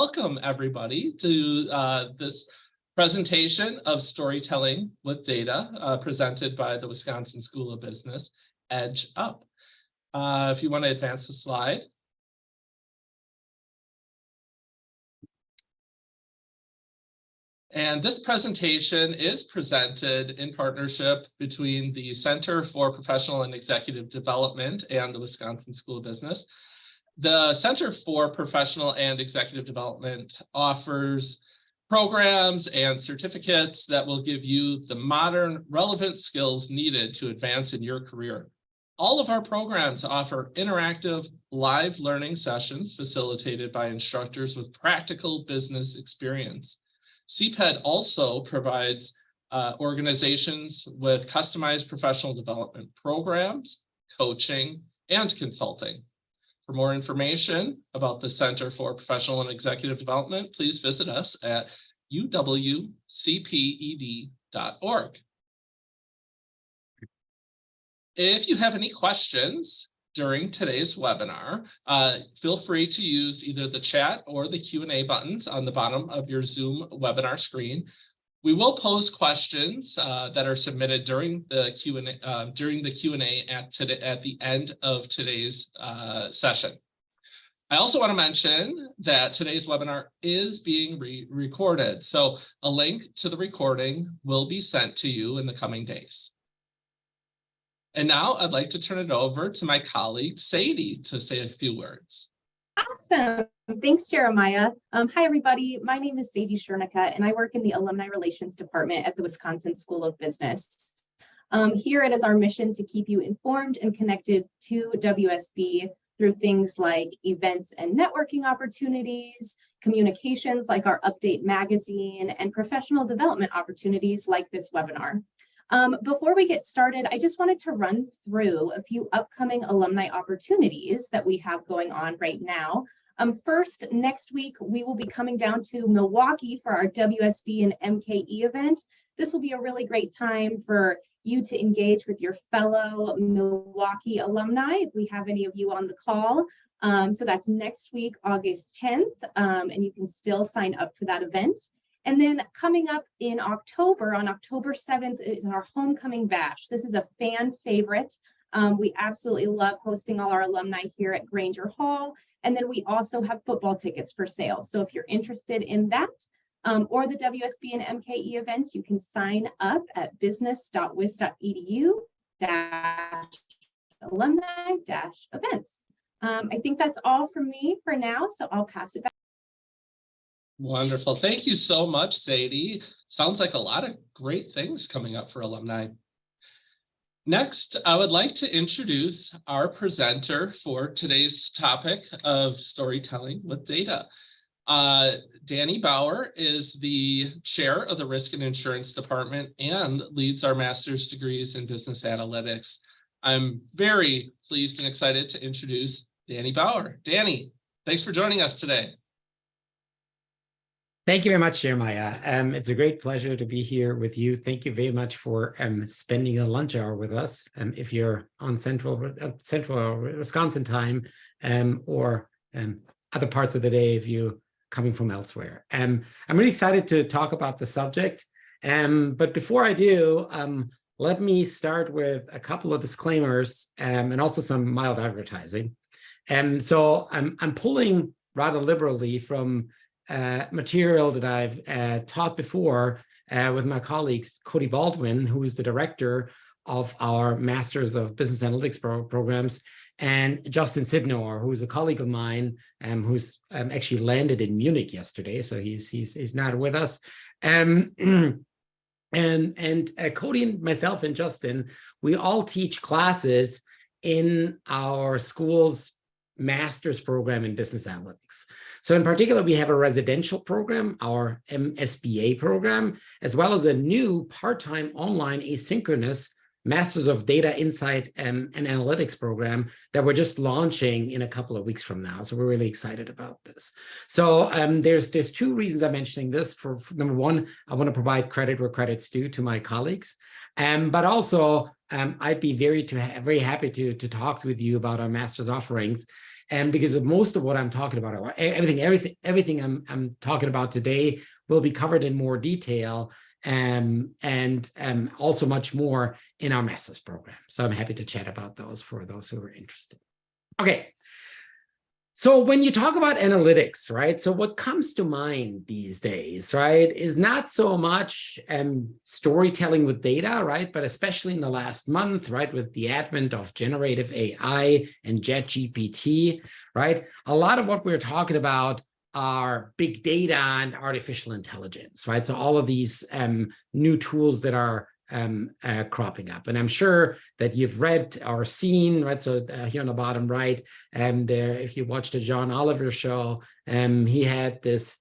welcome everybody to this presentation of storytelling with data presented by the Wisconsin School of Business, EdgeUp. If you want to advance the slide. And this presentation is presented in partnership between the Center for Professional and Executive Development and the Wisconsin School of Business. The Center for Professional and Executive Development offers programs and certificates that will give you the modern, relevant skills needed to advance in your career. All of our programs offer interactive live learning sessions facilitated by instructors with practical business experience. CPED also provides organizations with customized professional development programs, coaching, and consulting. For more information about the Center for Professional and Executive Development, please visit us at uwcped.org. If you have any questions during today's webinar, feel free to use either the chat or the Q&A buttons on the bottom of your Zoom webinar screen. We will pose questions that are submitted during the Q&A at the end of today's session. I also want to mention that today's webinar is being recorded, so a link to the recording will be sent to you in the coming days. And now I'd like to turn it over to my colleague, Sadie, to say a few words. Awesome. Thanks, Jeremiah. Hi, everybody. My name is Sadie Schernicka, and I work in the Alumni Relations Department at the Wisconsin School of Business. Here it is our mission to keep you informed and connected to WSB through things like events and networking opportunities, communications like our Update magazine, and professional development opportunities like this webinar. Before we get started, I just wanted to run through a few upcoming alumni opportunities that we have going on right now. First, next week, we will be coming down to Milwaukee for our WSB and MKE event. This will be a really great time for you to engage with your fellow Milwaukee alumni, if we have any of you on the call. So that's next week, August 10th, and you can still sign up for that event. And then coming up in October, on October 7th, is our homecoming bash. This is a fan favorite. We absolutely love hosting all our alumni here at Granger Hall. And then we also have football tickets for sale. So if you're interested in that or the WSB and MKE event, you can sign up at business.wis.edu/alumni-events. I think that's all from me for now, so I'll pass it back. Wonderful. Thank you so much, Sadie. Sounds like a lot of great things coming up for alumni. Next, I would like to introduce our presenter for today's topic of storytelling with data. Dani Bauer is the chair of the Risk and Insurance Department and leads our master's degrees in business analytics. I'm very pleased and excited to introduce Dani Bauer. Dani, thanks for joining us today. Thank you very much, Jeremiah. It's a great pleasure to be here with you. Thank you very much for spending a lunch hour with us. If you're on central Wisconsin time or other parts of the day if you're coming from elsewhere. I'm really excited to talk about the subject. But before I do, let me start with a couple of disclaimers and also some mild advertising. So I'm pulling rather liberally from material that I've taught before with my colleagues, Cody Baldwin, who is the director of our Masters of Business Analytics programs, and Justin Sidnor, who's a colleague of mine, who's actually landed in Munich yesterday, so he's not with us. And Cody and myself and Justin, we all teach classes in our school's master's program in business analytics. So in particular, we have a residential program, our MSBA program, as well as a new part-time online asynchronous Masters of Data Insight and Analytics program that we're just launching in a couple of weeks from now. So we're really excited about this. So there's two reasons I'm mentioning this. For number one, I want to provide credit where credit's due to my colleagues, but also I'd be very happy to talk with you about our master's offerings. And because of most of what I'm talking about, or everything I'm talking about today will be covered in more detail, and also much more in our master's program. So I'm happy to chat about those for those who are interested. Okay. So when you talk about analytics, right? So what comes to mind these days, right, is not so much storytelling with data, right? But especially in the last month, right, with the advent of generative AI and ChatGPT, right? A lot of what we're talking about are big data and artificial intelligence, right? So all of these new tools that are cropping up. And I'm sure that you've read or seen, right? So here on the bottom right, there, if you watched the John Oliver show, he had this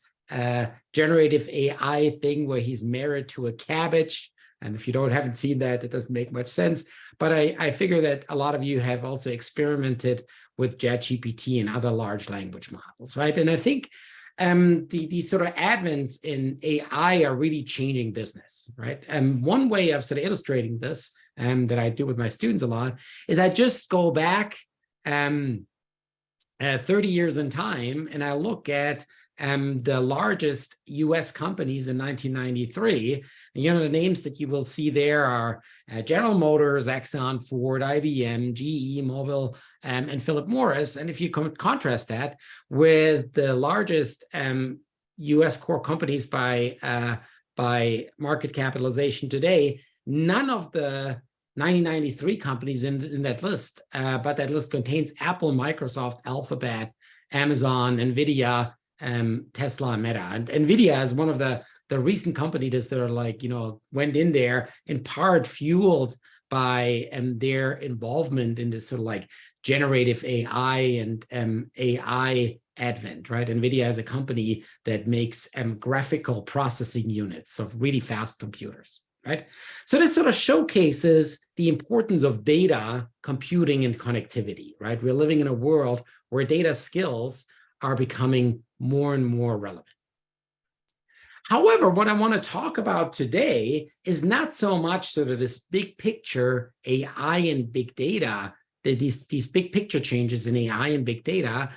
generative AI thing where he's married to a cabbage. And if you haven't seen that, it doesn't make much sense. But I figure that a lot of you have also experimented with ChatGPT and other large language models, right? And I think these sort of advents in AI are really changing business, right? And one way of sort of illustrating this, that I do with my students a lot, is I just go back 30 years in time, and I look at the largest US companies in 1993. And, the names that you will see there are General Motors, Exxon, Ford, IBM, GE, Mobil, and Philip Morris. And if you contrast that with the largest US core companies by market capitalization today, none of the 1993 companies in that list, but that list contains Apple, Microsoft, Alphabet, Amazon, NVIDIA, Tesla, and Meta. And NVIDIA is one of the recent companies that are went in there in part fueled by their involvement in this sort of generative AI and AI advent, right? NVIDIA is a company that makes graphical processing units of really fast computers, right? So this sort of showcases the importance of data, computing, and connectivity, right? We're living in a world where data skills are becoming more and more relevant. However, what I want to talk about today is not so much sort of this big picture AI and big data, these big picture changes in AI and big data,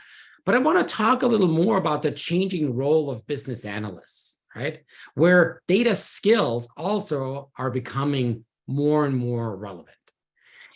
but I want to talk a little more about the changing role of business analysts, right? Where data skills also are becoming more and more relevant.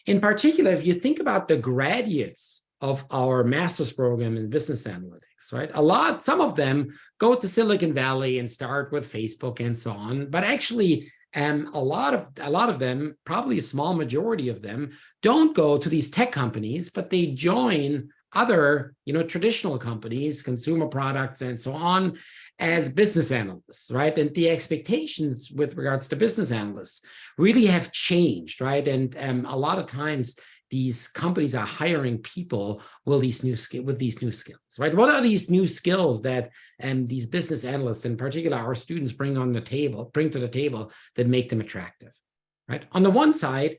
In particular, if you think about the graduates of our master's program in business analytics, right? Some of them go to Silicon Valley and start with Facebook and so on, but actually a lot of them, probably a small majority of them, don't go to these tech companies, but they join other, traditional companies, consumer products, and so on, as business analysts, right? And the expectations with regards to business analysts really have changed, right? And a lot of times these companies are hiring people with these new skills, right? What are these new skills that these business analysts, in particular our students, bring to the table that make them attractive, right? On the one side,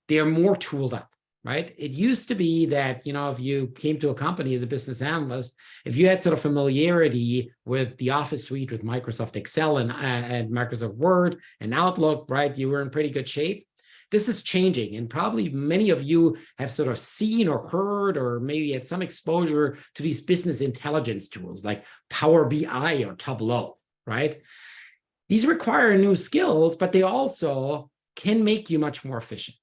they're more tooled up, right? It used to be that, if you came to a company as a business analyst, if you had sort of familiarity with the Office suite, with Microsoft Excel and Microsoft Word and Outlook, right, you were in pretty good shape. This is changing, and probably many of you have sort of seen or heard or maybe had some exposure to these business intelligence tools like Power BI or Tableau, right? These require new skills, but they also can make you much more efficient.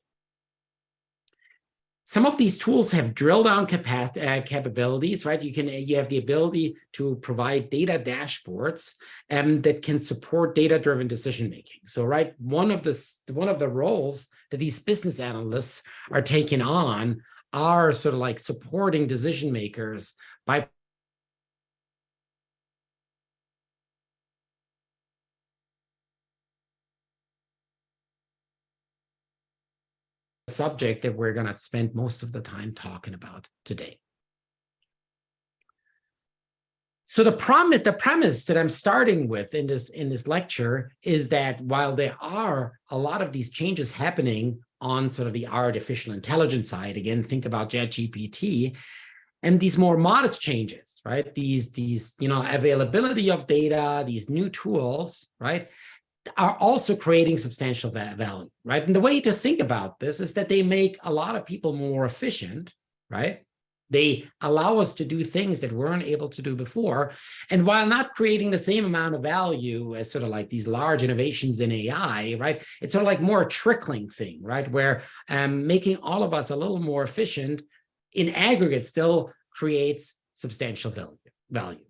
Some of these tools have drill down capabilities, right? You have the ability to provide data dashboards that can support data-driven decision making. So, right, one of the roles that these business analysts are taking on are sort of like supporting decision makers by subject that we're going to spend most of the time talking about today. So the premise that I'm starting with in this lecture is that while there are a lot of these changes happening on sort of the artificial intelligence side, again, think about ChatGPT, and these more modest changes, right? These availability of data, these new tools, right, are also creating substantial value, right? And the way to think about this is that they make a lot of people more efficient, right? They allow us to do things that we weren't able to do before. And while not creating the same amount of value as sort of like these large innovations in AI, right? It's sort of like more a trickling thing, right? Where making all of us a little more efficient in aggregate still creates substantial value.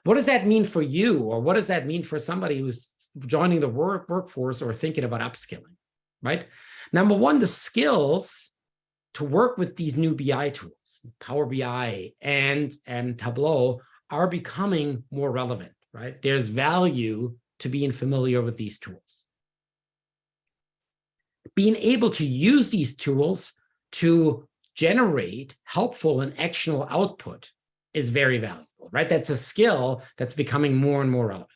What does that mean for you? Or what does that mean for somebody who's joining the workforce or thinking about upskilling, right? Number one, the skills to work with these new BI tools, Power BI and Tableau, are becoming more relevant, right? There's value to being familiar with these tools. Being able to use these tools to generate helpful and actionable output is very valuable, right? That's a skill that's becoming more and more relevant.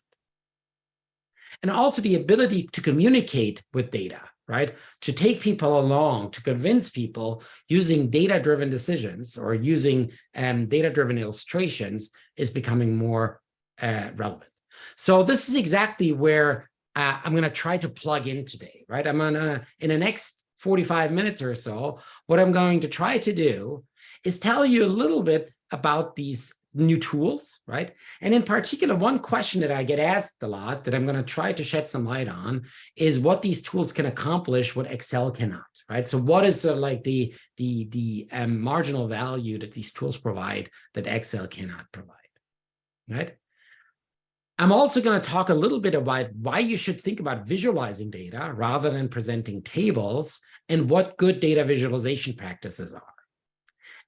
And also the ability to communicate with data, right? To take people along, to convince people using data-driven decisions or using data-driven illustrations is becoming more relevant. So this is exactly where I'm going to try to plug in today, right? I'm going to, in the next 45 minutes or so, what I'm going to try to do is tell you a little bit about these new tools, right? And in particular, one question that I get asked a lot that I'm going to try to shed some light on is what these tools can accomplish, what Excel cannot, right? So what is sort of like the marginal value that these tools provide that Excel cannot provide, right? I'm also going to talk a little bit about why you should think about visualizing data rather than presenting tables and what good data visualization practices are.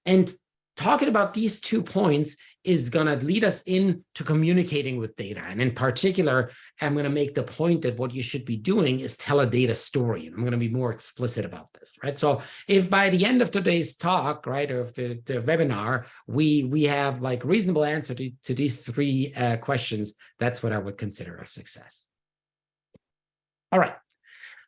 And talking about these 2 points is going to lead us into communicating with data. And in particular, I'm going to make the point that what you should be doing is tell a data story. And I'm going to be more explicit about this, right? So if by the end of today's talk, right, or of the webinar, we have like reasonable answer to these 3 questions, that's what I would consider a success. All right.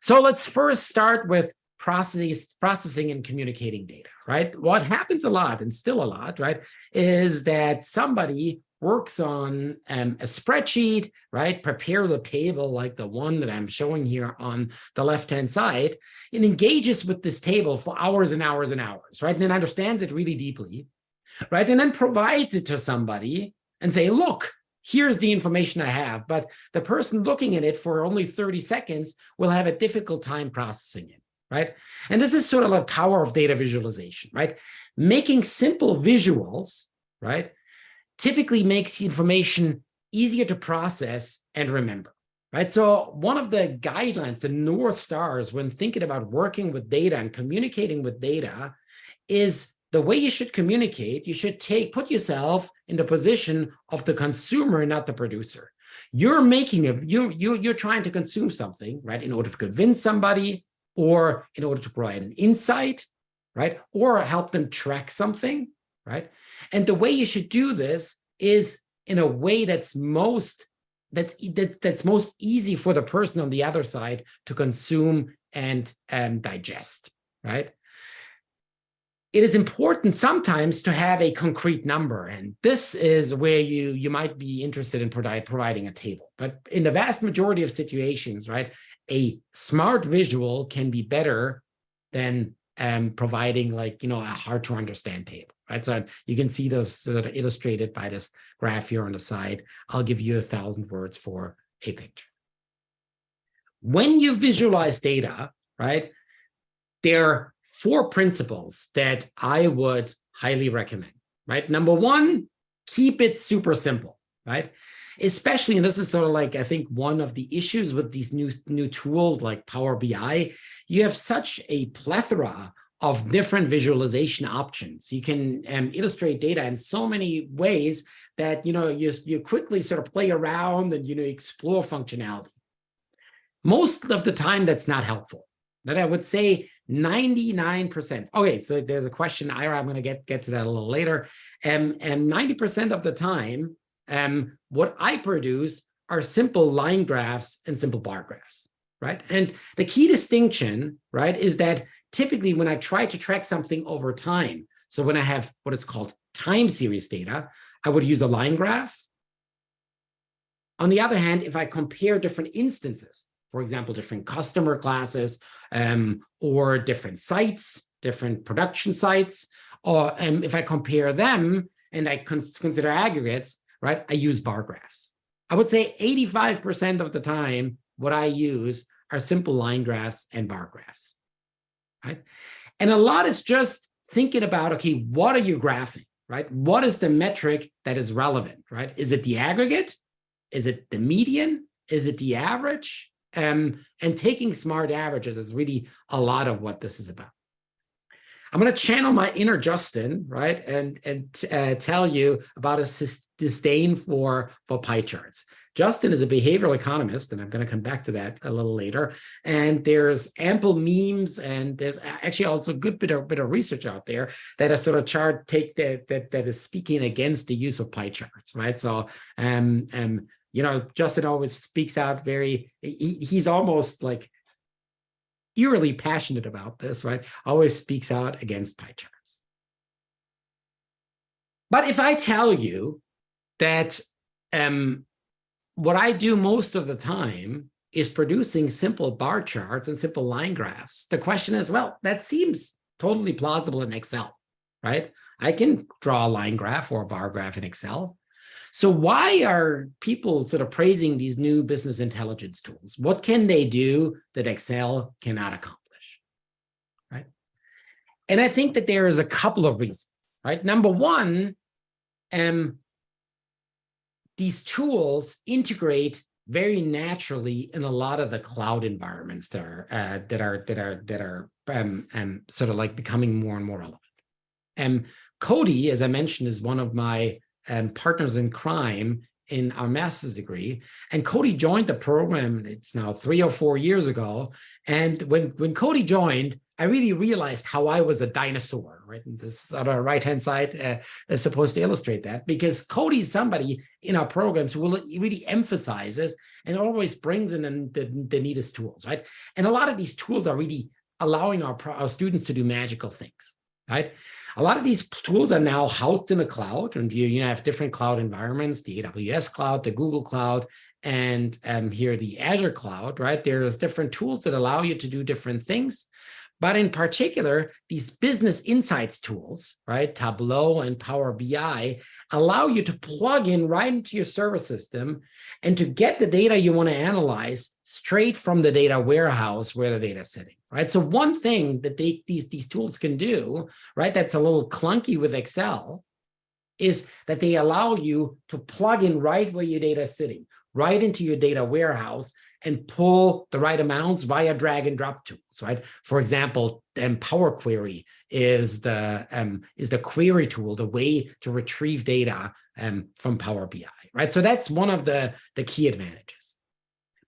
So let's first start with processing and communicating data, right? What happens a lot, and still a lot, right, is that somebody works on a spreadsheet, right, prepares a table like the one that I'm showing here on the left-hand side, and engages with this table for hours and hours and hours, right, and then understands it really deeply, right, and then provides it to somebody and say, look, here's the information I have, but the person looking at it for only 30 seconds will have a difficult time processing it. Right? And this is sort of the power of data visualization, right? Making simple visuals, right, typically makes the information easier to process and remember, right? So one of the guidelines, the North Stars when thinking about working with data and communicating with data is the way you should communicate, you should put yourself in the position of the consumer, not the producer. You're you're trying to consume something, right, in order to convince somebody, or in order to provide an insight, right? Or help them track something, right? And the way you should do this is in a way that's most easy for the person on the other side to consume and digest, right? It is important sometimes to have a concrete number, and this is where you might be interested in providing a table. But in the vast majority of situations, right, a smart visual can be better than providing like, a hard to understand table, right? So you can see those sort of illustrated by this graph here on the side. I'll give you 1,000 words for a picture. When you visualize data, right, there are 4 principles that I would highly recommend, right? Number 1, keep it super simple, right? Especially, and this is sort of like, I think, one of the issues with these new tools like Power BI, you have such a plethora of different visualization options. You can illustrate data in so many ways that, you quickly sort of play around and, explore functionality. Most of the time, that's not helpful. That I would say 99%. Okay, so there's a question, Ira, I'm going to get to that a little later. And 90% of the time, what I produce are simple line graphs and simple bar graphs, right? And the key distinction, right, is that typically when I try to track something over time, so when I have what is called time series data, I would use a line graph. On the other hand, if I compare different instances, for example, different customer classes or different sites, different production sites, or if I compare them and I consider aggregates, right, I use bar graphs. I would say 85% of the time, what I use are simple line graphs and bar graphs, right? And a lot is just thinking about, okay, what are you graphing, right? What is the metric that is relevant, right? Is it the aggregate? Is it the median? Is it the average? And taking smart averages is really a lot of what this is about. I'm going to channel my inner Justin, right, and tell you about his disdain for pie charts. Justin is a behavioral economist, and I'm going to come back to that a little later. And there's ample memes, and there's actually also a good bit of research out there that a sort of chart that is speaking against the use of pie charts, right? So, you know, Justin always speaks out he's almost like eerily passionate about this, right? Always speaks out against pie charts. But if I tell you that what I do most of the time is producing simple bar charts and simple line graphs, the question is, well, that seems totally plausible in Excel, right? I can draw a line graph or a bar graph in Excel. So why are people sort of praising these new business intelligence tools? What can they do that Excel cannot accomplish, right? And I think that there is a couple of reasons, right? Number one, these tools integrate very naturally in a lot of the cloud environments that are sort of like becoming more and more relevant. Cody, as I mentioned, is one of my partners in crime in our master's degree. And Cody joined the program, it's now 3 or 4 years ago. And when Cody joined, I really realized how I was a dinosaur, right? And this on the right-hand side is supposed to illustrate that, because Cody is somebody in our programs who really emphasizes and always brings in the neatest tools, right? And a lot of these tools are really allowing our students to do magical things, right? A lot of these tools are now housed in a cloud, and you have different cloud environments, the AWS cloud, the Google cloud, and here the Azure cloud, right? There's different tools that allow you to do different things. But in particular, these business insights tools, right, Tableau and Power BI, allow you to plug in right into your server system and to get the data you want to analyze straight from the data warehouse where the data is sitting, right? So one thing that these tools can do, right, that's a little clunky with Excel, is that they allow you to plug in right where your data is sitting, right into your data warehouse, and pull the right amounts via drag and drop tools, right? For example, Power Query is the query tool, the way to retrieve data from Power BI, right? So that's one of the key advantages.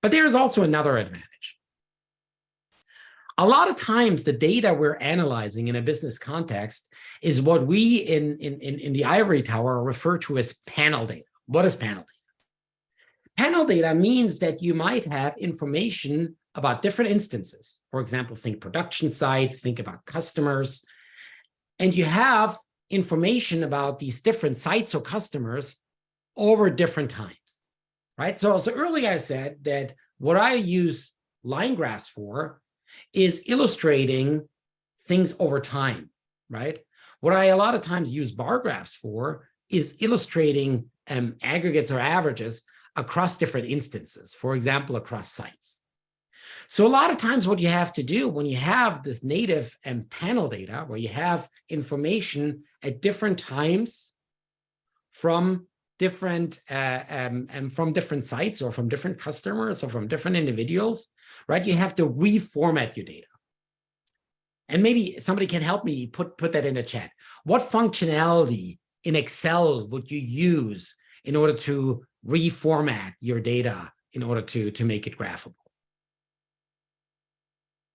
But there is also another advantage. A lot of times, the data we're analyzing in a business context is what we in the ivory tower refer to as panel data. What is panel data? Panel data means that you might have information about different instances. For example, think production sites, think about customers, and you have information about these different sites or customers over different times, right? So earlier I said that what I use line graphs for is illustrating things over time, right? What I a lot of times use bar graphs for is illustrating aggregates or averages across different instances, for example, across sites. So a lot of times what you have to do when you have this native panel data, where you have information at different times from different sites or from different customers or from different individuals, right? You have to reformat your data. And maybe somebody can help me put that in the chat. What functionality in Excel would you use in order to reformat your data in order to make it graphable?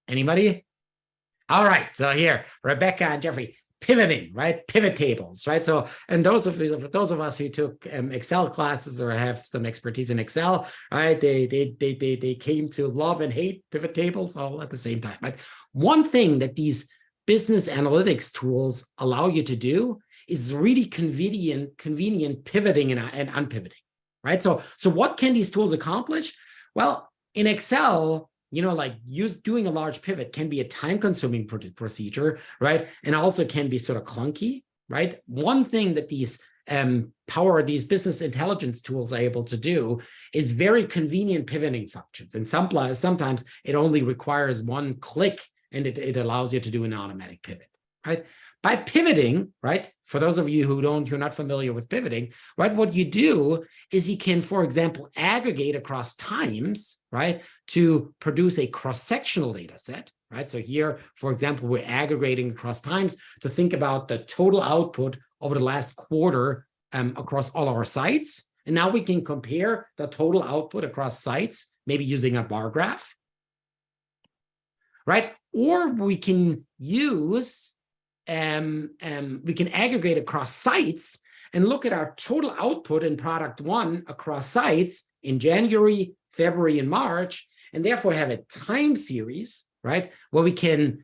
Anybody? All right, so here, Rebecca and Jeffrey, pivoting, right? Pivot tables, right? So, and those of us who took Excel classes or have some expertise in Excel, right? They came to love and hate pivot tables all at the same time. Right? One thing that these business analytics tools allow you to do is really convenient pivoting and unpivoting, right? So what can these tools accomplish? Well, in Excel, like doing a large pivot can be a time-consuming procedure, right? And also can be sort of clunky, right? One thing that these business intelligence tools are able to do is very convenient pivoting functions. And sometimes it only requires one click and it allows you to do an automatic pivot, right? By pivoting, right, for those of you who are not familiar with pivoting, right, what you do is you can, for example, aggregate across times, right, to produce a cross-sectional data set, right? So here, for example, we're aggregating across times to think about the total output over the last quarter across all our sites. And now we can compare the total output across sites, maybe using a bar graph, right? Or we can use we can aggregate across sites and look at our total output in product one across sites in January, February, and March, and therefore have a time series, right, where we can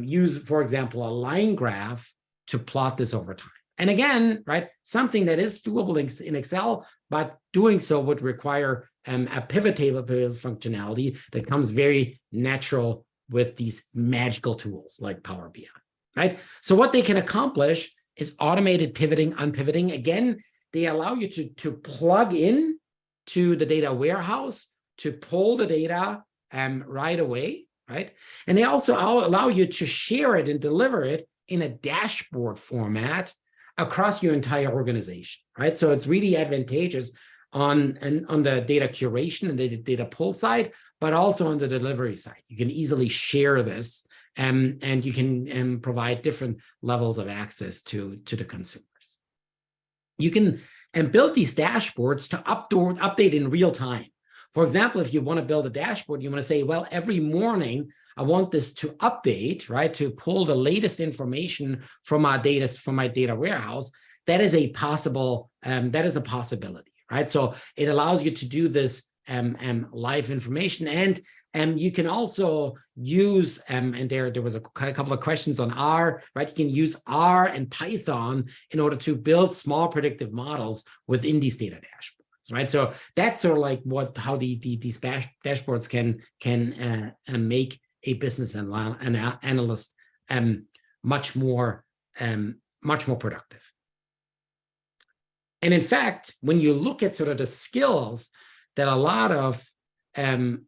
use, for example, a line graph to plot this over time. And again, right, something that is doable in Excel, but doing so would require a pivot table functionality that comes very natural with these magical tools like Power BI. Right? So what they can accomplish is automated pivoting, unpivoting. Again, they allow you to plug in to the data warehouse, to pull the data right away, right? And they also allow you to share it and deliver it in a dashboard format across your entire organization, right? So it's really advantageous on the data curation and the data pull side, but also on the delivery side. You can easily share this and you can provide different levels of access to the consumers. You can build these dashboards to update in real time. For example, if you want to build a dashboard, you want to say, well, every morning I want this to update, right? To pull the latest information from my data warehouse. That is a possibility, right? So it allows you to do this live information, and you can also use, and there was a couple of questions on R, right? You can use R and Python in order to build small predictive models within these data dashboards, right? So that's sort of like how these dashboards can make a business analyst much more productive. And in fact, when you look at sort of the skills that a lot of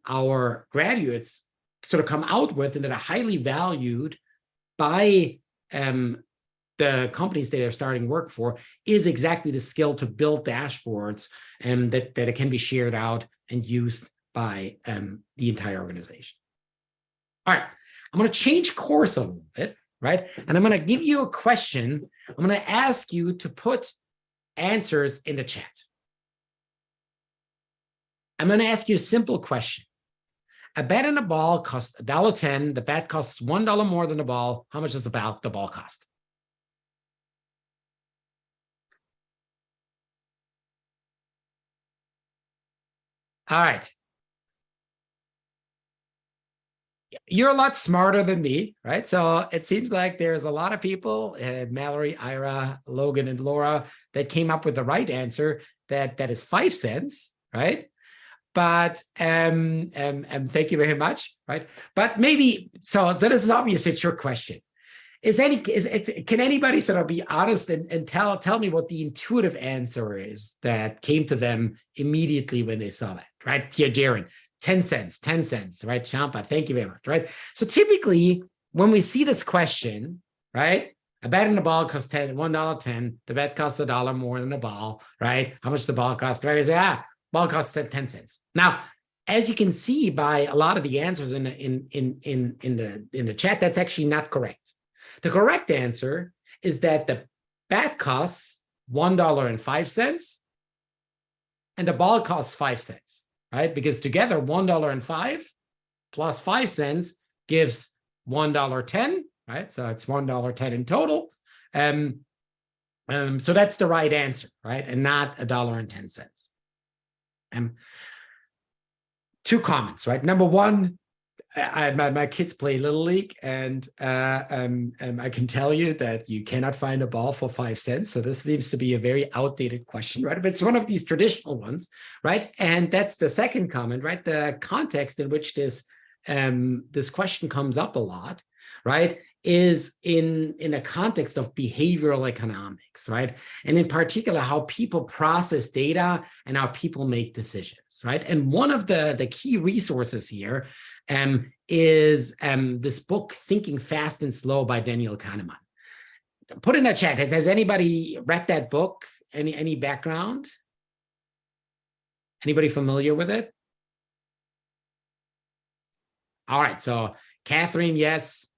our graduates sort of come out with and that are highly valued by the companies that are starting work for, is exactly the skill to build dashboards and that it can be shared out and used by the entire organization. All right, I'm going to change course a little bit, right? And I'm going to give you a question. I'm going to ask you to put answers in the chat. I'm going to ask you a simple question. A bat and a ball cost $1.10. The bat costs $1 more than the ball. How much does the ball cost? All right. You're a lot smarter than me, right? So it seems like there's a lot of people, Mallory, Ira, Logan, and Laura, that came up with the right answer. That is 5 cents, right? But thank you very much, right? But maybe so this is obvious. It's your question. Can anybody sort of be honest and tell me what the intuitive answer is that came to them immediately when they saw that, right? Here, Jaren, 10 cents, right? Champa, thank you very much, right? So typically, when we see this question, right? A bat and a ball costs $1.10. The bat costs $1 more than the ball, right? How much the ball costs, right? Ball costs 10 cents. Now, as you can see by a lot of the answers in the chat, that's actually not correct. The correct answer is that the bat costs $1.05 and the ball costs 5 cents, right? Because together $1.05 plus 5 cents gives $1.10, right? So it's $1.10 in total. So that's the right answer, right? And not $1.10. 2 comments, right? Number one, my kids play Little League, and I can tell you that you cannot find a ball for 5 cents. So this seems to be a very outdated question, right? But it's one of these traditional ones, right? And that's the second comment, right? The context in which this question comes up a lot, right, is in a context of behavioral economics, right? And in particular, how people process data and how people make decisions, right? And one of the key resources here is this book, Thinking Fast and Slow by Daniel Kahneman. Put in the chat, has anybody read that book? Any background? Anybody familiar with it? All right, so Catherine, yes.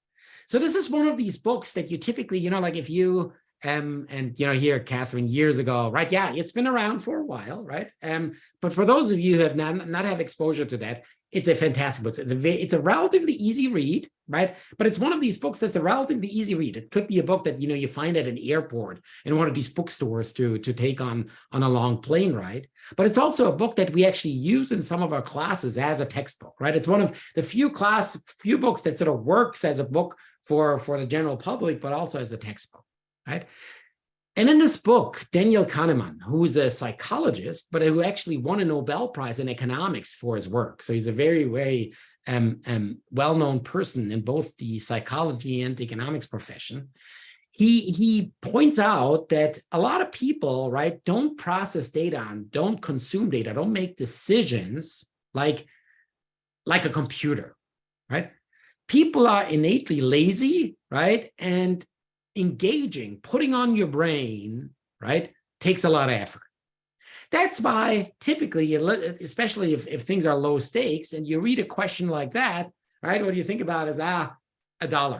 So this is one of these books that you typically, like if you, here, Catherine, years ago, right? Yeah, it's been around for a while, right? But for those of you who have not have exposure to that, it's a fantastic book. It's a relatively easy read, right? But it's one of these books that's a relatively easy read. It could be a book that, you find at an airport in one of these bookstores to take on a long plane ride. But it's also a book that we actually use in some of our classes as a textbook, right? It's one of the few books that sort of works as a book for the general public, but also as a textbook, right? And in this book, Daniel Kahneman, who's a psychologist, but who actually won a Nobel Prize in economics for his work. So he's a very, very well-known person in both the psychology and the economics profession. He points out that a lot of people, right, don't process data and don't consume data, don't make decisions like a computer, right? People are innately lazy, right? And engaging, putting on your brain, right, takes a lot of effort. That's why typically, especially if things are low stakes and you read a question like that, right, what do you think about is, $1,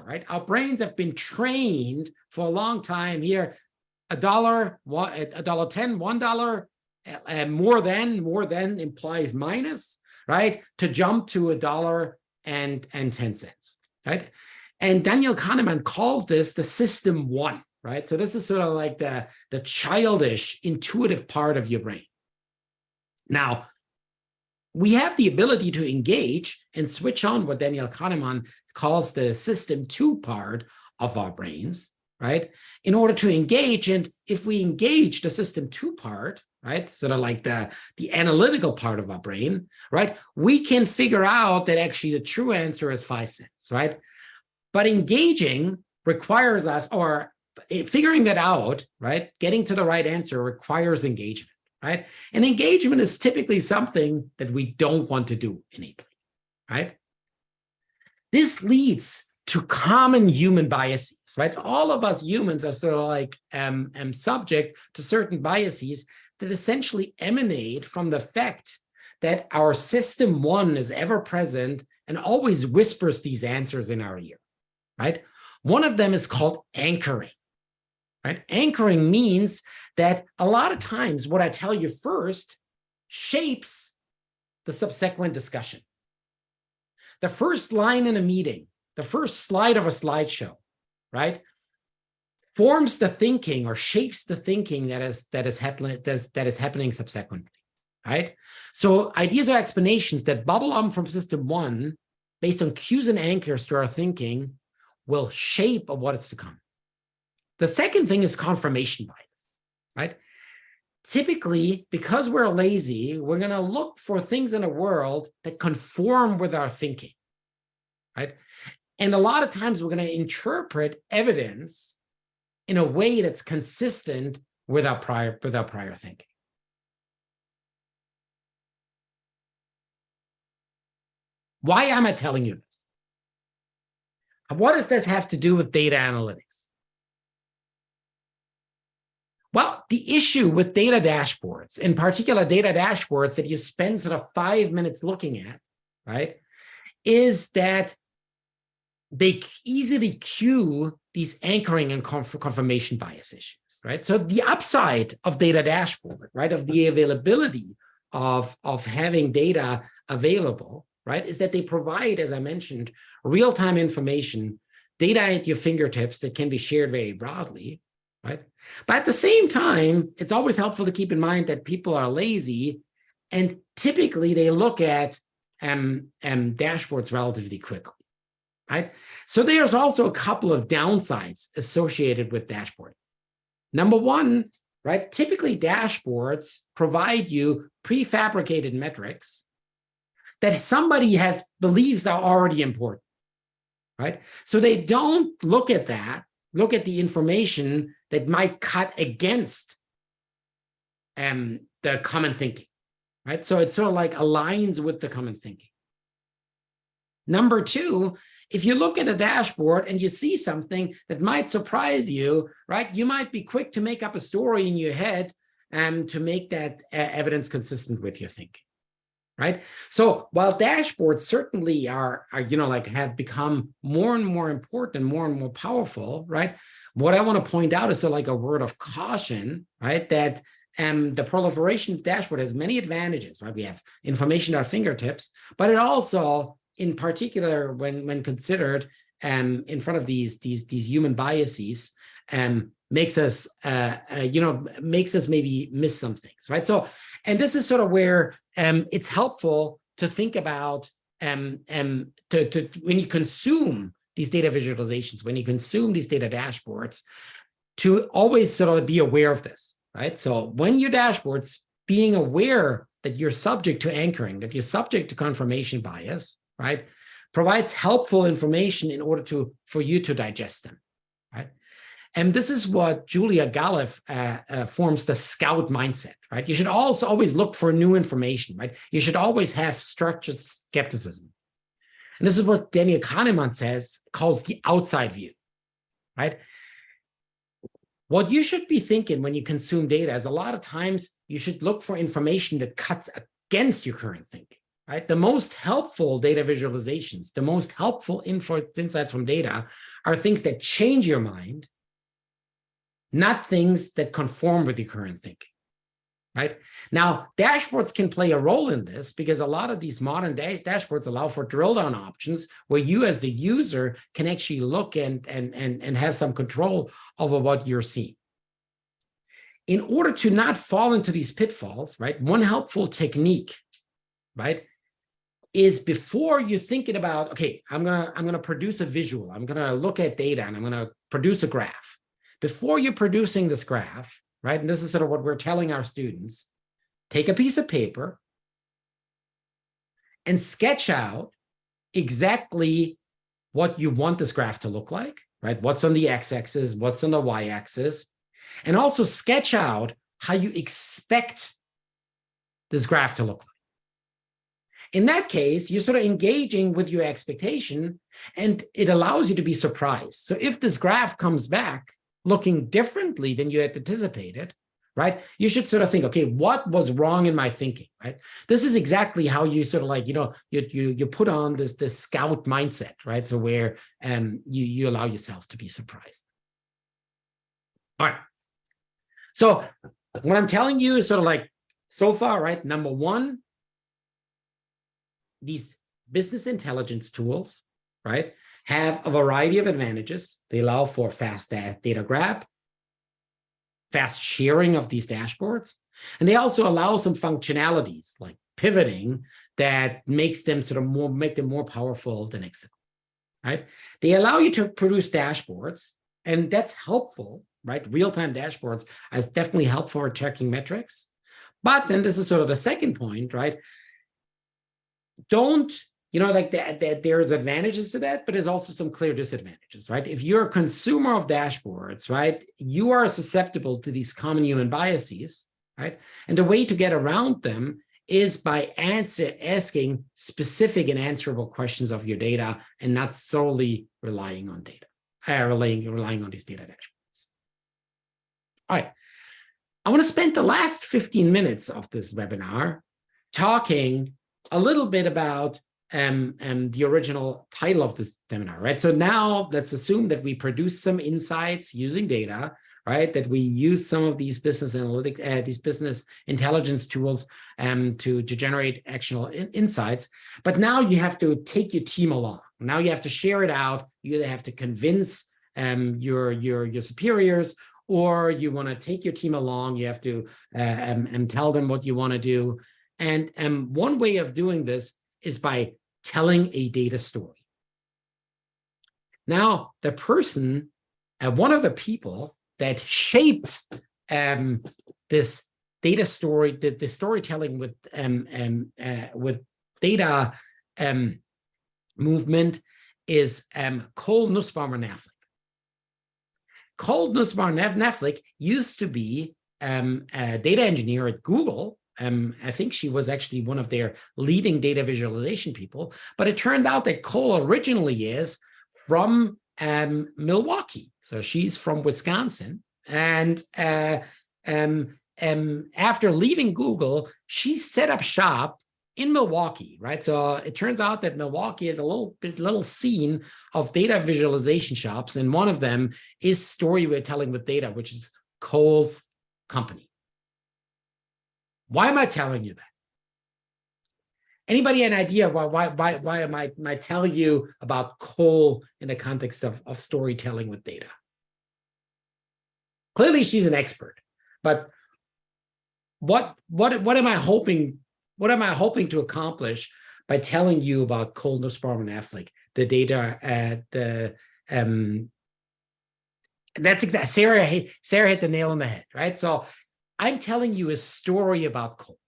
right? Our brains have been trained for a long time here, $1, $1.10, $1, more than implies minus, right? To jump to $1.10, right? And Daniel Kahneman calls this the system one, right? So this is sort of like the childish, intuitive part of your brain. Now, we have the ability to engage and switch on what Daniel Kahneman calls the system two part of our brains, right? In order to engage, and if we engage the system two part, right, sort of like the analytical part of our brain, right, we can figure out that actually the true answer is 5 cents, right? But engaging requires us, or figuring that out, right, getting to the right answer requires engagement, right? And engagement is typically something that we don't want to do innately, right? This leads to common human biases, right? So all of us humans are sort of like subject to certain biases that essentially emanate from the fact that our system one is ever present and always whispers these answers in our ear, right? One of them is called anchoring, right? Anchoring means that a lot of times what I tell you first shapes the subsequent discussion. The first line in a meeting, the first slide of a slideshow, right, forms the thinking or shapes the thinking that is happening subsequently, right? So ideas or explanations that bubble up from system one based on cues and anchors to our thinking will shape what is to come. The second thing is confirmation bias, right? Typically, because we're lazy, we're going to look for things in the world that conform with our thinking, right? And a lot of times we're going to interpret evidence in a way that's consistent with our prior thinking. Why am I telling you this? What does this have to do with data analytics? Well, the issue with data dashboards, in particular data dashboards that you spend sort of 5 minutes looking at, right, is that they easily cue these anchoring and confirmation bias issues, right? So the upside of data dashboard, right, of the availability of having data available, right, is that they provide, as I mentioned, real-time information, data at your fingertips that can be shared very broadly, right? But at the same time, it's always helpful to keep in mind that people are lazy, and typically they look at dashboards relatively quickly, right? So there's also a couple of downsides associated with dashboarding. Number one, right? Typically, dashboards provide you prefabricated metrics that somebody believes are already important, right? So they don't look at the information that might cut against the common thinking, right? So it sort of like aligns with the common thinking. Number two, if you look at a dashboard and you see something that might surprise you, right, you might be quick to make up a story in your head to make that evidence consistent with your thinking, right? So while dashboards certainly are have become more and more important and more powerful, right? What I want to point out is like a word of caution, right? That the proliferation of dashboard has many advantages, right? We have information at our fingertips, but it also, in particular, when considered in front of these human biases, makes us maybe miss some things, right? So, and this is sort of where it's helpful to think about when you consume these data visualizations, when you consume these data dashboards, to always sort of be aware of this, right? So when your dashboards, being aware that you're subject to anchoring, that you're subject to confirmation bias, right, provides helpful information in order for you to digest them, right? And this is what Julia Galef forms the scout mindset, right? You should also always look for new information, right? You should always have structured skepticism. And this is what Daniel Kahneman calls the outside view, right? What you should be thinking when you consume data is a lot of times you should look for information that cuts against your current thinking, right? The most helpful data visualizations, the most helpful insights from data are things that change your mind, not things that conform with your current thinking, right? Now, dashboards can play a role in this because a lot of these modern dashboards allow for drill down options where you as the user can actually look and have some control over what you're seeing. In order to not fall into these pitfalls, right, one helpful technique, right, is before you're thinking about, okay, I'm gonna produce a visual, I'm gonna look at data and I'm gonna produce a graph. Before you're producing this graph, right, and this is sort of what we're telling our students, take a piece of paper and sketch out exactly what you want this graph to look like, right? What's on the x-axis, what's on the y-axis, and also sketch out how you expect this graph to look like. In that case, you're sort of engaging with your expectation and it allows you to be surprised. So if this graph comes back looking differently than you had anticipated, right, you should sort of think, okay, what was wrong in my thinking, right? This is exactly how you sort of like, you put on this scout mindset, right? So where you allow yourselves to be surprised. All right. So what I'm telling you is sort of like, so far, right, number one, these business intelligence tools, right, have a variety of advantages. They allow for fast data grab, fast sharing of these dashboards, and they also allow some functionalities like pivoting that makes them make them more powerful than Excel, right? They allow you to produce dashboards, and that's helpful, right? Real-time dashboards is definitely helpful for tracking metrics. But then this is sort of the second point, right? Don't, like that there's advantages to that, but there's also some clear disadvantages, right? If you're a consumer of dashboards, right, you are susceptible to these common human biases, right? And the way to get around them is by asking specific and answerable questions of your data and not solely relying on data, relying on these data dashboards. All right. I want to spend the last 15 minutes of this webinar talking a little bit about the original title of this seminar, right? So now let's assume that we produce some insights using data, right? That we use some of these business analytics, these business intelligence tools to generate actionable insights. But now you have to take your team along. Now you have to share it out. You either have to convince your superiors, or you want to take your team along. You have to tell them what you want to do. And one way of doing this is by telling a data story. Now, the person, one of the people that shaped this data story, the storytelling with data movement is Cole Nussbaumer-Knaflic. Cole Nussbaumer-Knaflic used to be a data engineer at Google. I think she was actually one of their leading data visualization people, but it turns out that Cole originally is from Milwaukee. So she's from Wisconsin. And after leaving Google, she set up shop in Milwaukee, right? So it turns out that Milwaukee is a little scene of data visualization shops, and one of them is storytelling with data, which is Cole's company. Why am I telling you that? Anybody an idea why am I telling you about Cole in the context of storytelling with data? Clearly, she's an expert, but what am I hoping? What am I hoping to accomplish by telling you about Cole Nussbaumer-Knaflic, the data that's exactly, Sarah hit the nail on the head, right? So I'm telling you a story about Cole,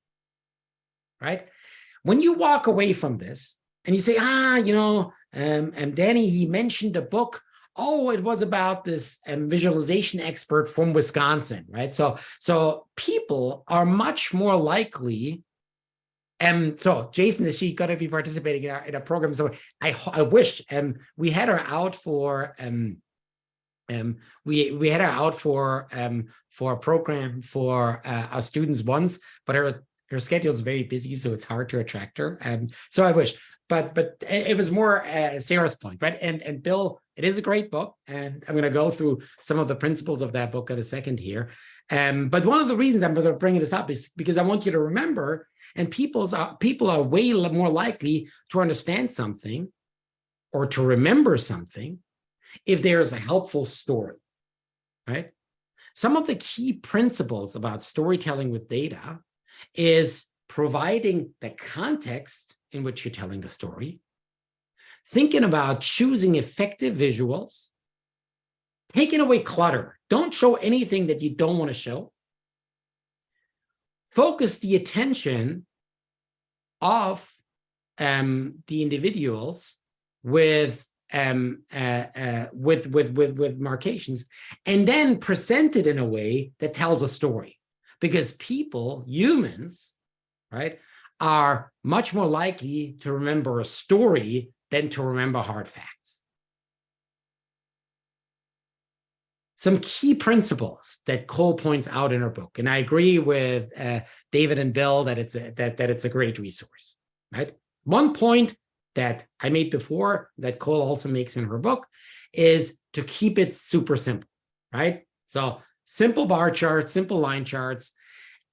right? When you walk away from this and you say, Danny, he mentioned a book. Oh, it was about this visualization expert from Wisconsin, right? So people are much more likely. So Jason, is she going to be participating in a program? So I wish we had her out for we had her out for a program for our students once, but her schedule is very busy, so it's hard to attract her. So I wish, but it was more Sarah's point, right? And Bill, it is a great book, and I'm going to go through some of the principles of that book in a second here. But one of the reasons I'm going to bring this up is because I want you to remember, and people are way more likely to understand something or to remember something if there's a helpful story, right? Some of the key principles about storytelling with data is providing the context in which you're telling the story, thinking about choosing effective visuals, taking away clutter. Don't show anything that you don't want to show. Focus the attention of the individuals with markations, and then present it in a way that tells a story. Because people, humans, right, are much more likely to remember a story than to remember hard facts. Some key principles that Cole points out in her book, and I agree with David and Bill that it's a great resource, right? One point that I made before that Cole also makes in her book is to keep it super simple, right? So simple bar charts, simple line charts.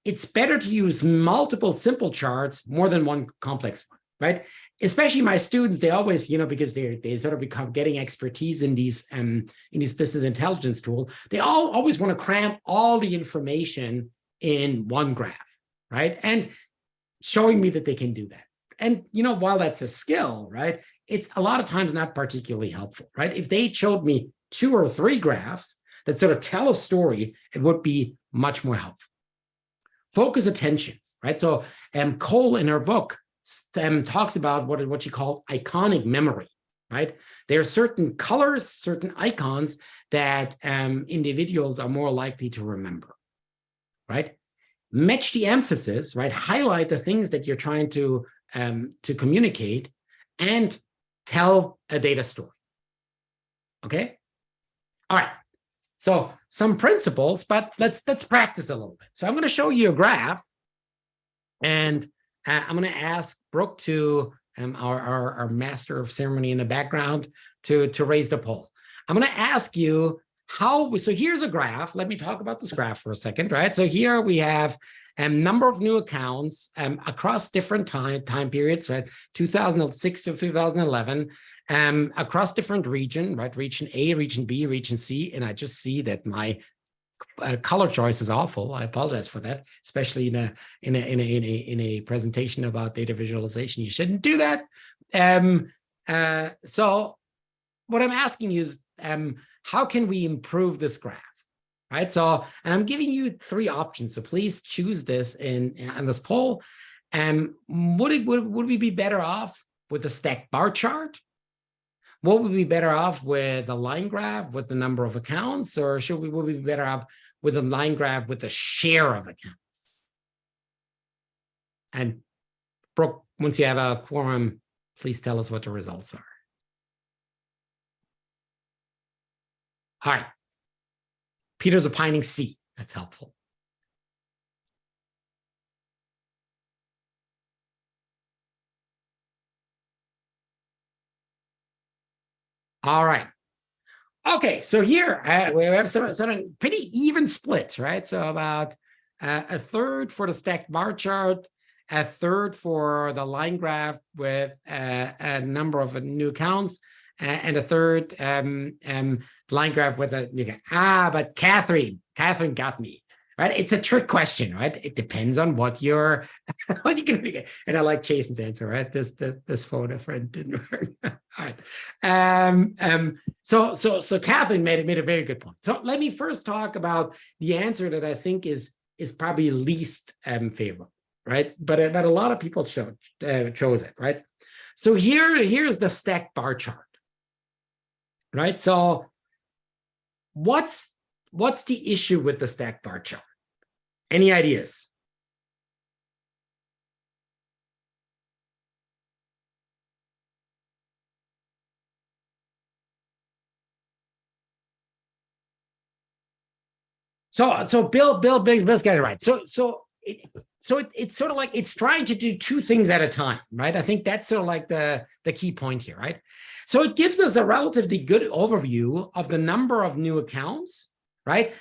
It's better to use multiple simple charts more than one complex one, right? Especially my students, they always, because they sort of become getting expertise in these business intelligence tools. They always want to cram all the information in one graph, right? And showing me that they can do that. And, while that's a skill, right, it's a lot of times not particularly helpful, right? If they showed me 2 or 3 graphs that sort of tell a story, it would be much more helpful. Focus attention, right? So Cole in her book talks about what she calls iconic memory, right? There are certain colors, certain icons that individuals are more likely to remember, right? Match the emphasis, right? Highlight the things that you're trying to communicate, and tell a data story. Okay. All right. So some principles, but let's practice a little bit. So I'm going to show you a graph, and I'm going to ask Brooke to our master of ceremony in the background to raise the poll. I'm going to ask you so here's a graph. Let me talk about this graph for a second, right? So here we have a number of new accounts across different time periods, right? 2006 to 2011, across different region, right? Region A, region B, region C, and I just see that my color choice is awful. I apologize for that, especially in a presentation about data visualization. You shouldn't do that. So what I'm asking you is, how can we improve this graph? Right. So, and I'm giving you 3 options. So please choose this on this poll. Would we be better off with a stacked bar chart? What would we be better off with a line graph with the number of accounts, or would we be better off with a line graph with the share of accounts? And Brooke, once you have a quorum, please tell us what the results are. All right. Peter's opining C. That's helpful. All right. Okay, so here we have some pretty even split, right? So about a third for the stacked bar chart, a third for the line graph with a number of new accounts, and a third line graph with a new account. But Catherine got me. Right, it's a trick question, right? It depends on what you're going to get. And I like Jason's answer, right? This photo friend didn't work. All right. So Catherine made a very good point. So let me first talk about the answer that I think is probably least favorable, right? But a lot of people chose it, right? So here's the stacked bar chart, right? So what's the issue with the stacked bar chart? Any ideas? So Bill's got it right. So it's sort of like it's trying to do 2 things at a time, right? I think that's sort of like the key point here, right? So it gives us a relatively good overview of the number of new accounts, right?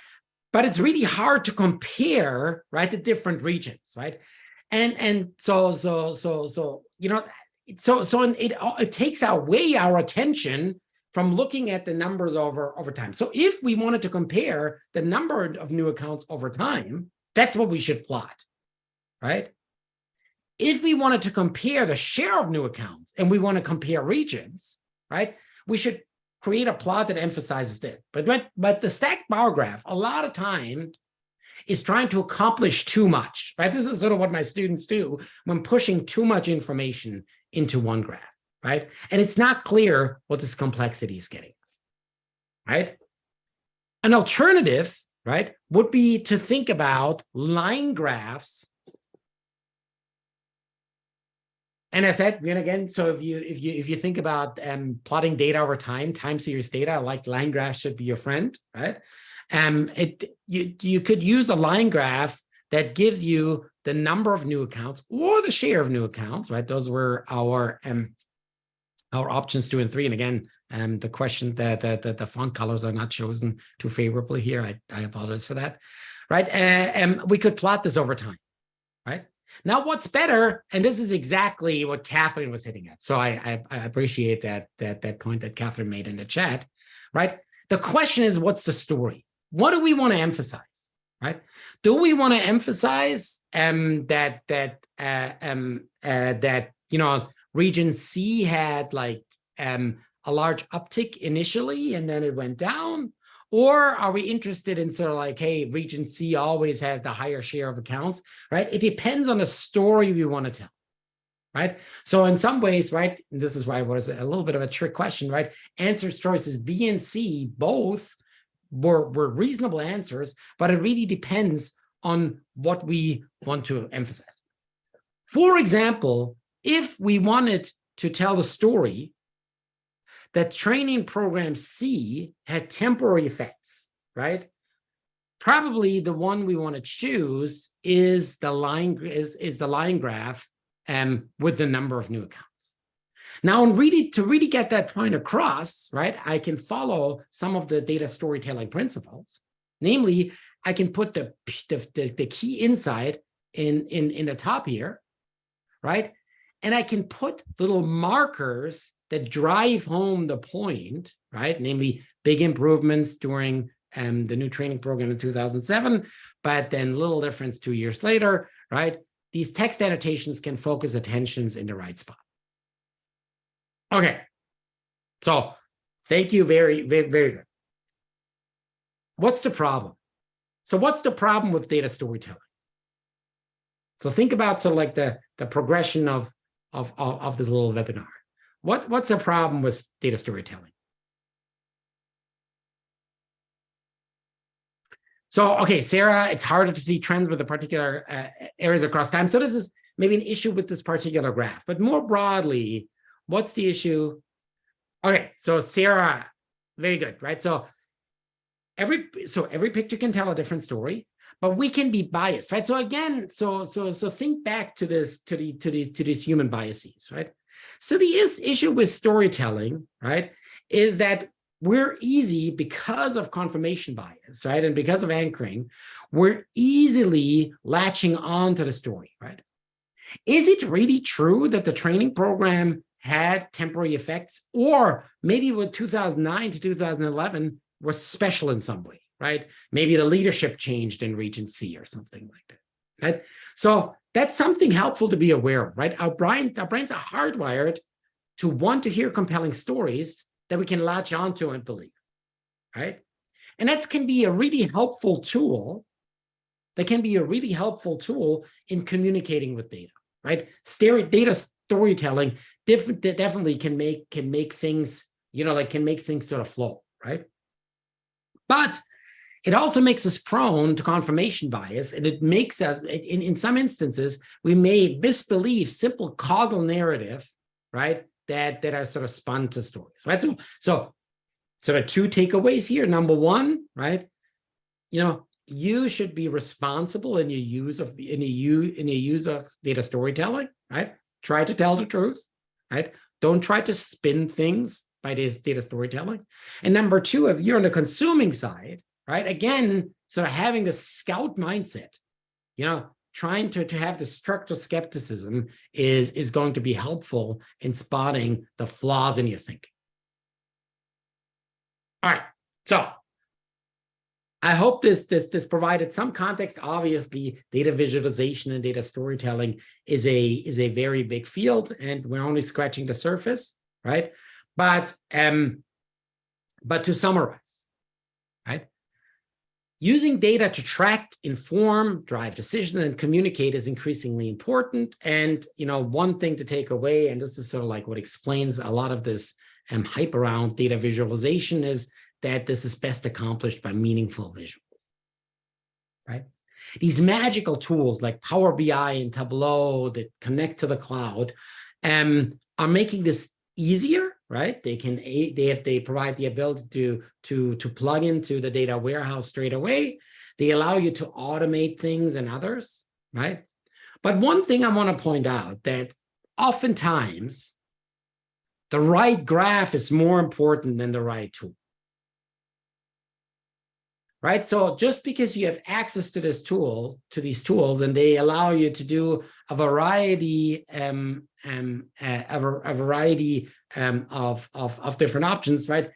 But it's really hard to compare, right, the different regions, right? And so you know, it takes away our attention from looking at the numbers over time. So if we wanted to compare the number of new accounts over time, that's what we should plot, right? If we wanted to compare the share of new accounts and we want to compare regions, right, we should create a plot that emphasizes that. But the stacked bar graph, a lot of times, is trying to accomplish too much, right? This is sort of what my students do when pushing too much information into one graph, right? And it's not clear what this complexity is getting us, right? An alternative, right, would be to think about line graphs. And I said, again, so if you think about plotting data over time series data, like line graphs should be your friend, right? You could use a line graph that gives you the number of new accounts or the share of new accounts, right? Those were our options 2 and 3. And again, the question that the font colors are not chosen too favorably here. I apologize for that, right? We could plot this over time, right? Now, what's better, and this is exactly what Catherine was hitting at. So I appreciate that point that Catherine made in the chat, right? The question is, what's the story? What do we want to emphasize, right? Do we want to emphasize that region C had like a large uptick initially and then it went down? Or are we interested in sort of like, hey, region C always has the higher share of accounts, right? It depends on the story we want to tell, right? So in some ways, right, and this is why it was a little bit of a trick question, right? Answer choices B and C both were reasonable answers, but it really depends on what we want to emphasize. For example, if we wanted to tell the story that training program C had temporary effects, right? Probably the one we want to choose is the line graph with the number of new accounts. Now, to really get that point across, right, I can follow some of the data storytelling principles. Namely, I can put the key insight in the top here, right? And I can put little markers that drive home the point, right? Namely, big improvements during the new training program in 2007, but then little difference 2 years later, right? These text annotations can focus attentions in the right spot. Okay, so thank you, very, very, very good. What's the problem? So what's the problem with data storytelling? So think about sort of like the progression of this little webinar. What's the problem with data storytelling? So, okay, Sarah, it's harder to see trends with the particular areas across time. So this is maybe an issue with this particular graph, but more broadly, what's the issue? Okay, so Sarah, very good, right? So every picture can tell a different story, but we can be biased, right? So again, so think back to this, to these human biases, right? So the issue with storytelling, right, is that we're easy, because of confirmation bias, right, and because of anchoring, we're easily latching on to the story, right? Is it really true that the training program had temporary effects, or maybe with 2009 to 2011 was special in some way, right? Maybe the leadership changed in Region C or something like that, right? So that's something helpful to be aware of, right? Our brains are hardwired to want to hear compelling stories that we can latch onto and believe, right? And that can be a really helpful tool. That can be a really helpful tool in communicating with data, right? Data storytelling definitely can make things, can make things sort of flow, right? But it also makes us prone to confirmation bias, and it makes us, in some instances, we may misbelieve simple causal narrative, right? That are sort of spun to stories, right? So sort of two takeaways here. Number one, right? You should be responsible in your use of data storytelling, right? Try to tell the truth, right? Don't try to spin things by this data storytelling. And number two, if you're on the consuming side, right? Again, sort of having the scout mindset, trying to have the structural skepticism is going to be helpful in spotting the flaws in your thinking. All right, so I hope this provided some context. Obviously, data visualization and data storytelling is a very big field, and we're only scratching the surface, right? But to summarize, right? Using data to track, inform, drive decisions, and communicate is increasingly important. And one thing to take away, and this is sort of like what explains a lot of this hype around data visualization, is that this is best accomplished by meaningful visuals, right? These magical tools like Power BI and Tableau that connect to the cloud are making this easier, right? They provide the ability to plug into the data warehouse straight away. They allow you to automate things and others, right? But one thing I want to point out, that oftentimes the right graph is more important than the right tool, right? So just because you have access to these tools, and they allow you to do a variety of different options, right?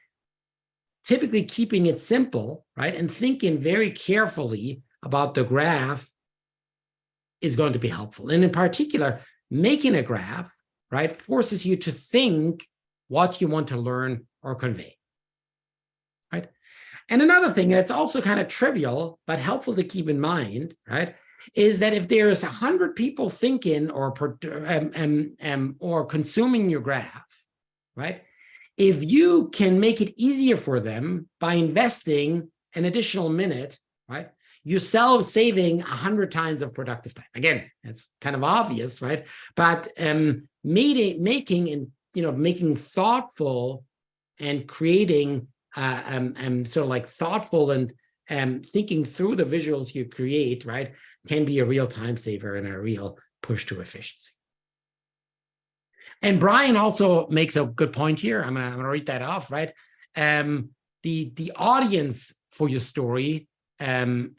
Typically keeping it simple, right, and thinking very carefully about the graph is going to be helpful. And in particular, making a graph, right, forces you to think what you want to learn or convey, right? And another thing that's also kind of trivial, but helpful to keep in mind, right, is that if there's 100 people thinking or consuming your graph, right, if you can make it easier for them by investing an additional minute, right, you're saving 100 times of productive time. Again, it's kind of obvious, right? But making thoughtful and creating sort of like thoughtful and thinking through the visuals you create, right, can be a real time saver and a real push to efficiency. And Brian also makes a good point here. I'm gonna read that off, right? The audience for your story and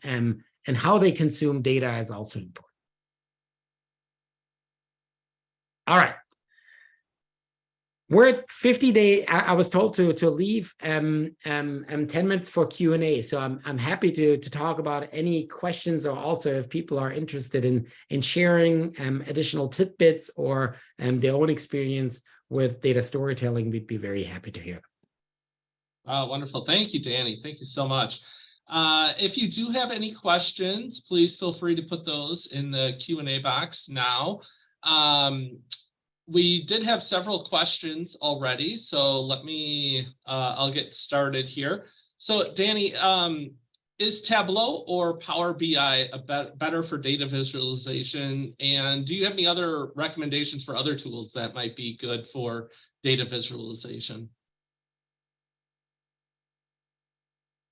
how they consume data is also important. All right. We're at 50 days. I was told to leave 10 minutes for Q&A. So I'm happy to talk about any questions, or also if people are interested in sharing additional tidbits or their own experience with data storytelling, we'd be very happy to hear. Wonderful. Thank you, Dani. Thank you so much. If you do have any questions, please feel free to put those in the Q&A box now. We did have several questions already, so let me, I'll get started here. So Dani, is Tableau or Power BI better for data visualization? And do you have any other recommendations for other tools that might be good for data visualization?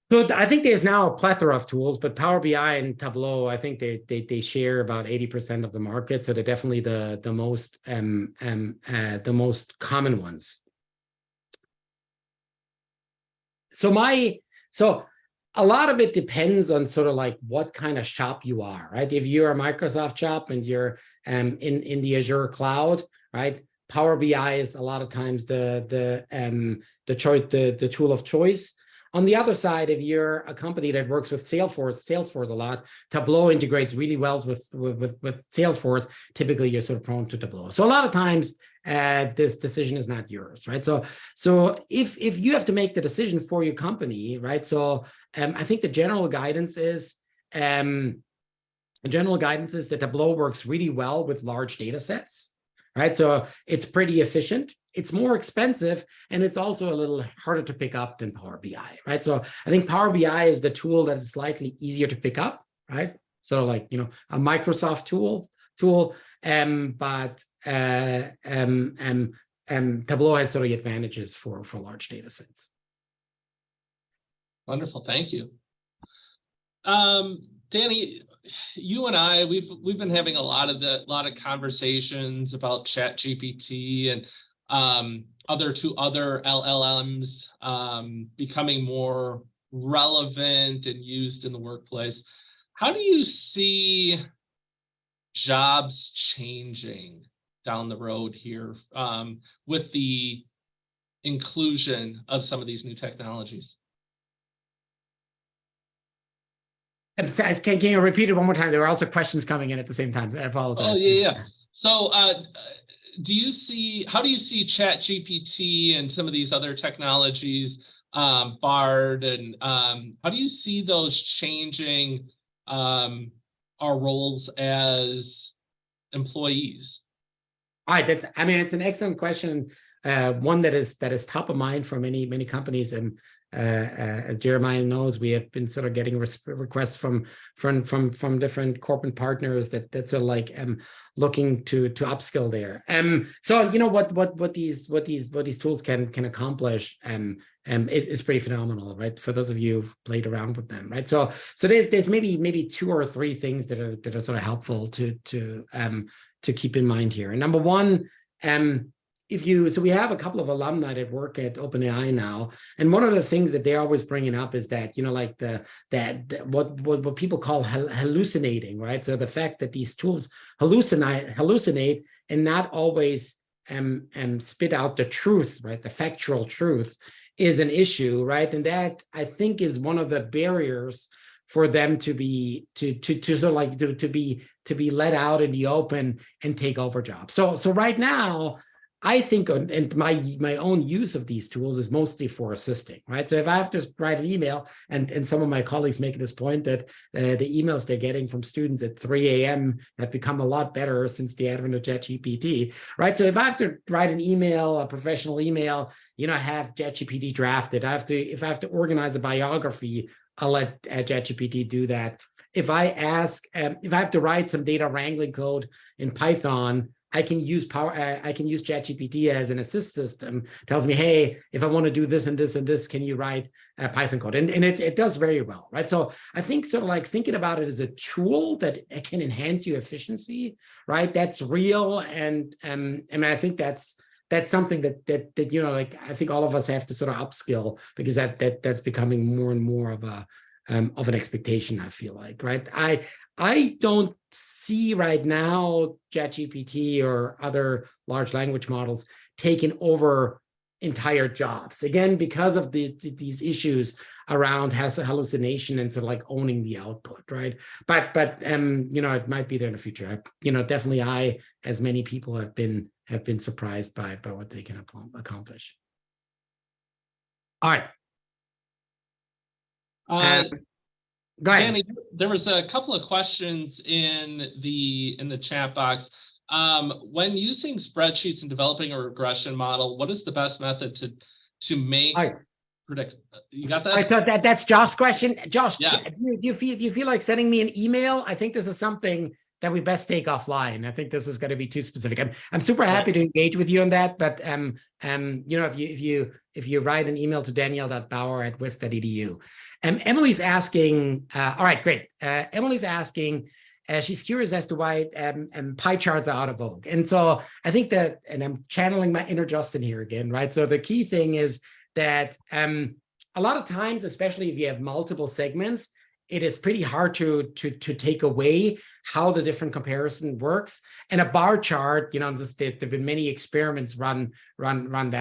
So I think there's now a plethora of tools, but Power BI and Tableau, I think they share about 80% of the market. So they're definitely the most common ones. So a lot of it depends on sort of like what kind of shop you are, right? If you're a Microsoft shop and you're in the Azure cloud, right? Power BI is a lot of times the tool of choice. On the other side, if you're a company that works with Salesforce a lot, Tableau integrates really well with Salesforce. Typically, you're sort of prone to Tableau. So a lot of times, this decision is not yours, right? So if you have to make the decision for your company, right? So I think the general guidance is that Tableau works really well with large data sets, right? So it's pretty efficient. It's more expensive, and it's also a little harder to pick up than Power BI, right? So I think Power BI is the tool that is slightly easier to pick up, right? So like, a Microsoft tool, but Tableau has sort of advantages for large data sets. Wonderful, thank you. Dani, you and I, we've been having a lot of conversations about ChatGPT and other LLMs becoming more relevant and used in the workplace. How do you see jobs changing down the road here with the inclusion of some of these new technologies? Can you repeat it one more time? There were also questions coming in at the same time. I apologize. Oh, yeah. So how do you see ChatGPT and some of these other technologies, Bard, and how do you see those changing our roles as employees? All right, it's an excellent question. One that is top of mind for many companies, and as Jeremiah knows, we have been sort of getting requests from different corporate partners that sort of like looking to upskill there. So what these tools can accomplish is pretty phenomenal, right? For those of you who've played around with them, right? So there's maybe 2 or 3 things that are sort of helpful to keep in mind here. And number one, so we have a couple of alumni that work at OpenAI now, and one of the things that they're always bringing up is that like what people call hallucinating, right? So the fact that these tools hallucinate and not always spit out the truth, right? The factual truth is an issue, right? And that, I think, is one of the barriers for them to be let out in the open and take over jobs. So right now, I think, and my own use of these tools is mostly for assisting, right? So if I have to write an email, and some of my colleagues make this point that the emails they're getting from students at 3 a.m. have become a lot better since the advent of ChatGPT, right? So if I have to write an email, a professional email, have ChatGPT drafted. If I have to organize a biography, I'll let ChatGPT do that. If I have to write some data wrangling code in Python, I can use ChatGPT as an assist system. Tells me, hey, if I want to do this and this and this, can you write Python code? And it does very well, right? So I think sort of like thinking about it as a tool that can enhance your efficiency, right? That's real, and I think that's something that like I think all of us have to sort of upskill, because that's becoming more and more of of an expectation, I feel like, right? I don't see right now ChatGPT or other large language models taking over entire jobs, again, because of these issues around hallucination and sort of like owning the output, right? But it might be there in the future. Definitely as many people have been surprised by what they can accomplish. All right. Go ahead. Dani, there was a couple of questions in the chat box. When using spreadsheets and developing a regression model, what is the best method to make predict? You got that? So that's Josh's question. Josh, yeah. do you feel like sending me an email? I think this is something that we best take offline. I think this is going to be too specific. I'm super happy to engage with you on that, but if you write an email to daniel.bauer@wisc.edu. Emily's asking, all right, great. Emily's asking, she's curious as to why pie charts are out of vogue. And so I think that, and I'm channeling my inner Justin here again, right? So the key thing is that a lot of times, especially if you have multiple segments, it is pretty hard to take away how the different comparison works. And a bar chart, there've been many experiments run about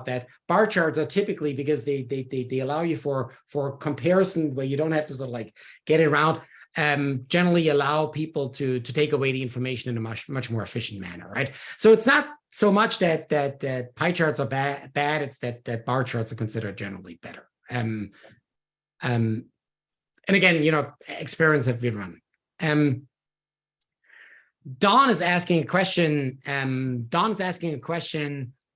that. Bar charts are typically, because they allow you for comparison where you don't have to sort of like get it around, generally allow people to take away the information in a much more efficient manner, right? So it's not so much that pie charts are bad, it's that bar charts are considered generally better. And again, experiments have been run. Don is asking a question.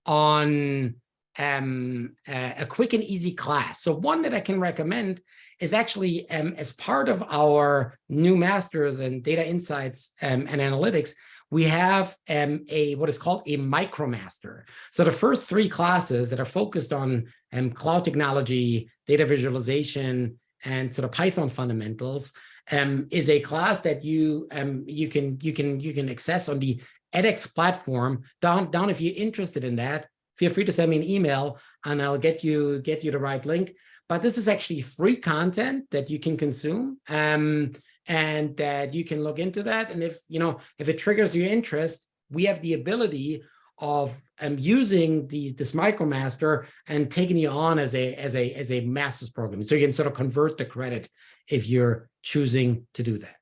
On a quick and easy class. So one that I can recommend is actually as part of our new masters in data insights and analytics, we have what is called a Micromaster. So the first 3 classes that are focused on cloud technology, data visualization, and sort of Python fundamentals is a class that you can access on the edX platform. Don, if you're interested in that, feel free to send me an email and I'll get you the right link. But this is actually free content that you can consume and that you can look into that. And if it triggers your interest, we have the ability of using this Micromaster and taking you on as a master's program. So you can sort of convert the credit if you're choosing to do that.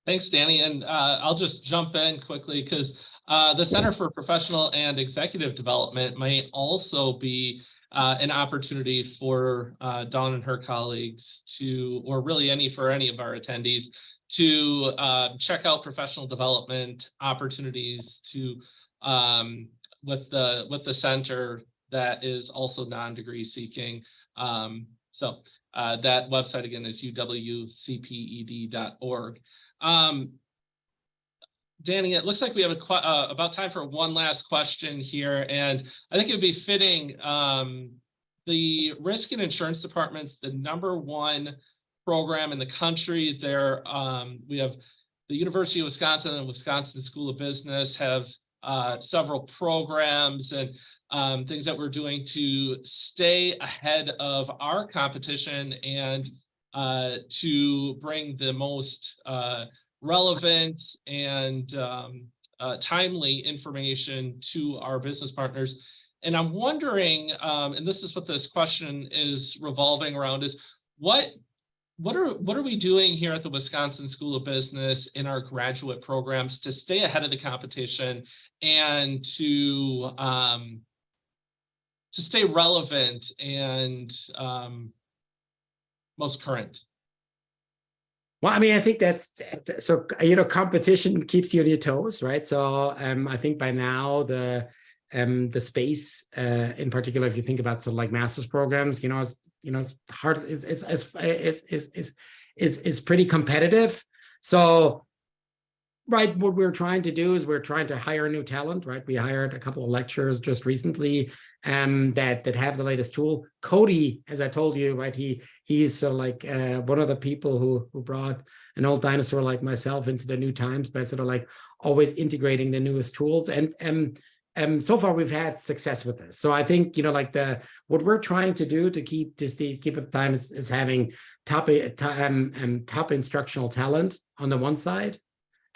Thanks, Dani. And I'll just jump in quickly because the Center for Professional and Executive Development may also be an opportunity for Dawn and her colleagues or really for any of our attendees to check out professional development opportunities with the center that is also non-degree seeking. So that website again is uwcped.org. Dani, it looks like we have about time for one last question here, and I think it would be fitting. The risk and insurance department's the #1 program in the country. There, we have the University of Wisconsin and Wisconsin School of Business have several programs and things that we're doing to stay ahead of our competition and to bring the most relevant and timely information to our business partners. And I'm wondering, and this is what this question is revolving around, is what are we doing here at the Wisconsin School of Business in our graduate programs to stay ahead of the competition and to stay relevant and most current? Well, I mean, I think that's so, competition keeps you on your toes, right? So I think by now the space in particular, if you think about sort of like master's programs, it's hard, is pretty competitive. So right, what we're trying to do is we're trying to hire new talent, right? We hired a couple of lecturers just recently that have the latest tool. Cody, as I told you, right, he's sort of like one of the people who brought an old dinosaur like myself into the new times by sort of like always integrating the newest tools. And so far we've had success with this. So I think, you know, like what we're trying to do to keep at the time is having top instructional talent on the one side.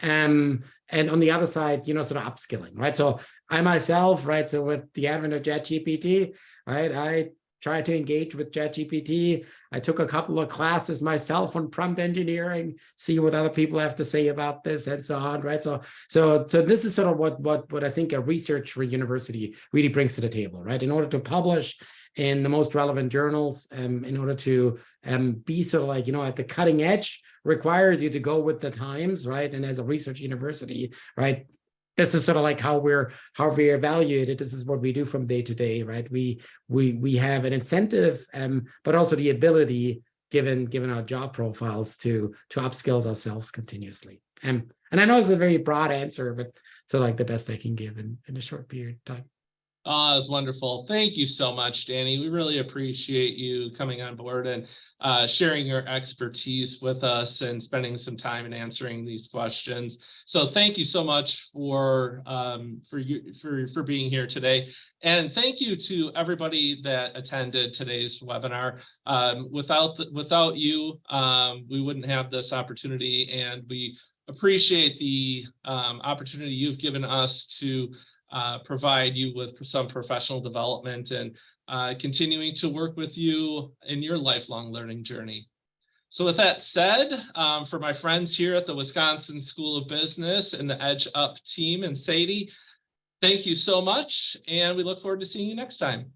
And on the other side, you know, sort of upskilling, right? So I myself, right, so with the advent of ChatGPT, right, I tried to engage with ChatGPT. I took a couple of classes myself on prompt engineering, see what other people have to say about this and so on, right? So this is sort of what I think a research university really brings to the table, right? In order to publish in the most relevant journals, in order to be sort of like, you know, at the cutting edge, requires you to go with the times, right? And as a research university, right, this is sort of like how we're evaluated. This is what we do from day to day, right? We have an incentive, but also the ability, given our job profiles, to upskill ourselves continuously. And I know it's a very broad answer, but so like the best I can give in a short period of time. Oh, it's wonderful. Thank you so much, Dani. We really appreciate you coming on board and sharing your expertise with us and spending some time and answering these questions. So thank you so much for being here today. And thank you to everybody that attended today's webinar. Without you, we wouldn't have this opportunity, and we appreciate the opportunity you've given us to provide you with some professional development and continuing to work with you in your lifelong learning journey. So with that said, for my friends here at the Wisconsin School of Business and the EdgeUp team and Sadie, thank you so much, and we look forward to seeing you next time.